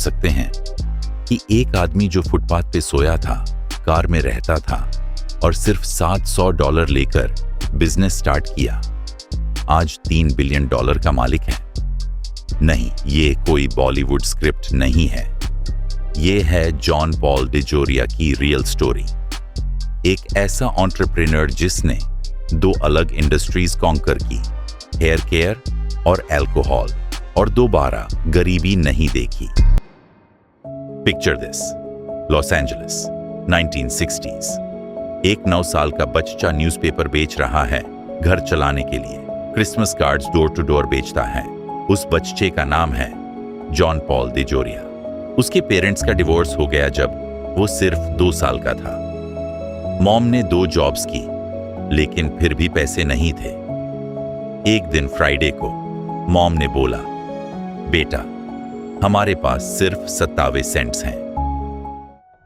सकते हैं कि एक आदमी जो फुटपाथ पे सोया था, कार में रहता था और सिर्फ $700 लेकर बिजनेस स्टार्ट किया, आज $3 बिलियन का मालिक है? नहीं, ये कोई बॉलीवुड स्क्रिप्ट नहीं है। ये है जॉन पॉल डिजोरिया की रियल स्टोरी। एक ऐसा एंटरप्रेन्योर जिसने 2 अलग इंडस्ट्रीज कॉन्कर की, हेयर केयर और अल्कोहल, और दोबारा गरीबी नहीं देखी। Picture this, Los Angeles, 1960s। एक 9 साल का बच्चा न्यूज़पेपर बेच रहा है घर चलाने के लिए। Christmas cards door to door बेचता है। उस बच्चे का नाम है जॉन पॉल डिजोरिया। उसके पेरेंट्स का डिवोर्स हो गया जब वो सिर्फ 2 साल का था। मॉम ने 2 जॉब्स की, लेकिन फिर भी पैसे नहीं थे। एक दिन फ्राइडे को मॉम ने बोला, बेटा, हमारे पास सिर्फ 27 सेंट्स हैं।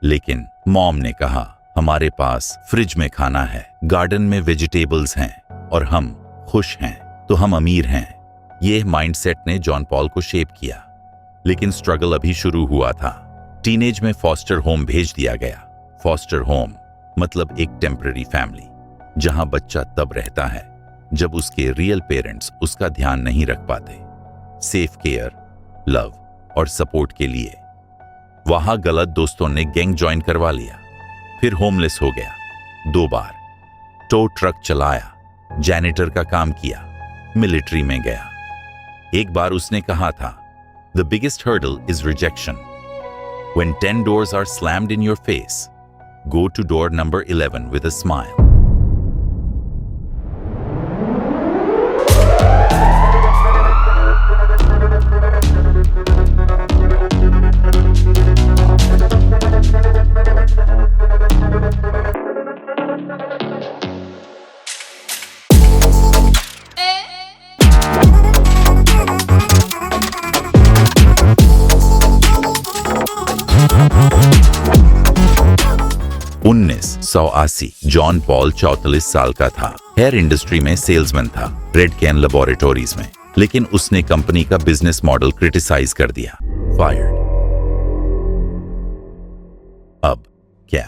लेकिन मॉम ने कहा, हमारे पास फ्रिज में खाना है, गार्डन में वेजिटेबल्स हैं और हम खुश हैं, तो हम अमीर हैं। यह माइंडसेट ने जॉन पॉल को शेप किया। लेकिन स्ट्रगल अभी शुरू हुआ था। टीनेज में फॉस्टर होम भेज दिया गया। फॉस्टर होम मतलब एक टेम्पररी फैमिली, जहां बच्चा तब रहता है जब उसके रियल पेरेंट्स उसका ध्यान नहीं रख पाते। सेफ केयर, लव और सपोर्ट के लिए। वहां गलत दोस्तों ने गैंग ज्वाइन करवा लिया। फिर होमलेस हो गया 2 बार। टो ट्रक चलाया, जैनिटर का काम किया, मिलिट्री में गया। एक बार उसने कहा था, The biggest hurdle is rejection. When 10 doors are slammed in your face, go to door number 11 with a smile. John Paul 44 साल का था। हेयर इंडस्ट्री में सेल्समैन था, रेड कैन लेबोरेटरीज में। लेकिन उसने कंपनी का बिजनेस मॉडल क्रिटिसाइज कर दिया। फायर्ड। अब क्या?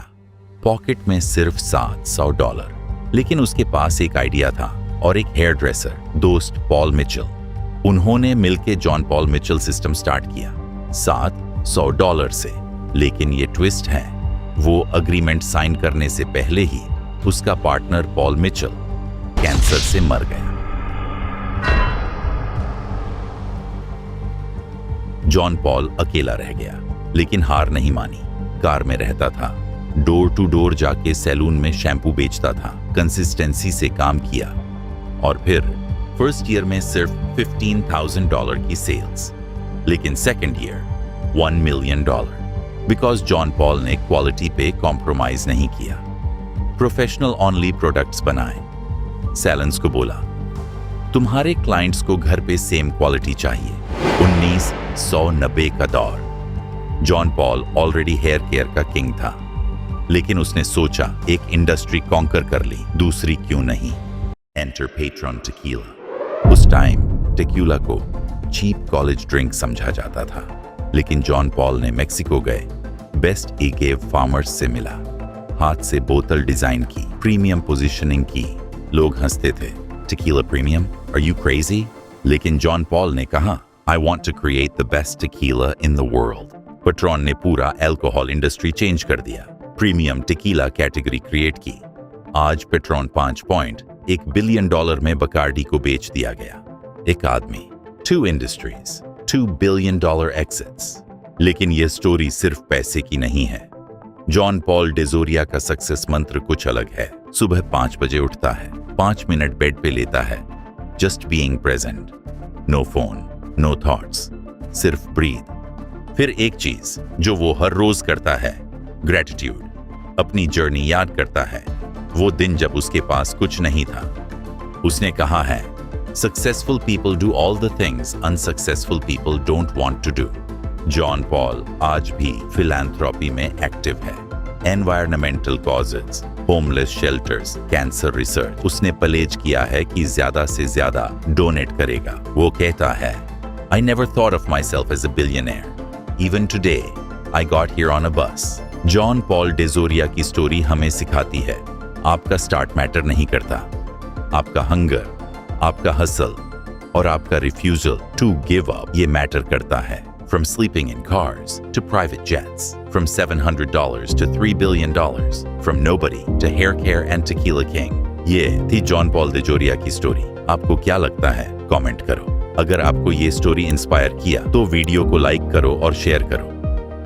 पॉकेट में सिर्फ $700। लेकिन उसके पास एक आइडिया था और एक हेयर ड्रेसर दोस्त, पॉल मिचेल। उन्होंने मिलकर John Paul Mitchell system start किया $700 से। लेकिन ये ट्विस्ट है, वो अग्रीमेंट साइन करने से पहले ही उसका पार्टनर पॉल मिचेल कैंसर से मर गया। जॉन पॉल अकेला रह गया, लेकिन हार नहीं मानी। कार में रहता था, डोर टू डोर जाके सैलून में शैम्पू बेचता था, कंसिस्टेंसी से काम किया। और फिर फर्स्ट ईयर में सिर्फ $15,000 की सेल्स, लेकिन second year $1 million, because John Paul ने क्वालिटी पे कॉम्प्रोमाइज नहीं किया। प्रोफेशनल ओनली प्रोडक्ट्स बनाए। सैलन्स को बोला, तुम्हारे क्लाइंट्स को घर पे सेम क्वालिटी चाहिए। 1990 का दौर। John Paul already hair care का किंग था, लेकिन उसने सोचा एक इंडस्ट्री कॉन्कर कर ली, दूसरी क्यों नहीं। Enter patron tequila. उस टाइम टेक्यूला को चीप कॉलेज ड्रिंक समझा जाता था, लेकिन जॉन पॉल ने मेक्सिको गए, बेस्ट एगेव फार्मर्स से मिला, हाथ से बोतल डिजाइन की, प्रीमियम पोजीशनिंग की। लोग हंसते थे, tequila premium, are you crazy? लेकिन जॉन पॉल ने कहा, I want to create the best tequila in the world. Patron ने पूरा अल्कोहल इंडस्ट्री चेंज कर दिया, प्रीमियम टेकीला कैटेगरी क्रिएट की। आज पेट्रॉन $5.1 बिलियन में बकार्डी को बेच दिया गया। एक आदमी, 2 इंडस्ट्रीज, $2 बिलियन एक्सिट्स। लेकिन यह स्टोरी सिर्फ पैसे की नहीं है। जॉन पॉल डिजोरिया का सक्सेस मंत्र कुछ अलग है। सुबह 5 बजे उठता है, 5 मिनट बेड पे लेता है, just being present, no phone, no thoughts, सिर्फ ब्रीथ। फिर एक चीज जो वो हर रोज करता है, ग्रेटिट्यूड। अपनी जर्नी याद करता है, वो दिन जब उसके पास कुछ नहीं था। उसने कहा है, successful people do all the things unsuccessful people don't want to do. John Paul आज भी फिलैंथ्रोपी में एक्टिव है। Environmental causes, homeless shelters, cancer research. उसने पलेज किया है कि ज्यादा से ज्यादा डोनेट करेगा। वो कहता है, I never thought of myself as a billionaire. Even today, I got here on a bus. John Paul DeJoria की स्टोरी हमें सिखाती है, आपका स्टार्ट मैटर नहीं करता, आपका हंगर, आपका हसल और आपका रिफ्यूजल टू गिव अप ये मैटर करता है. From sleeping in cars to private jets, from $700 to $3 billion, from nobody to hair care and Tequila King. ये थी जॉन पॉल डेजोरिया की स्टोरी. आपको क्या लगता है? कमेंट करो. अगर आपको ये स्टोरी इंस्पायर किया तो वीडियो को लाइक करो और शेयर करो.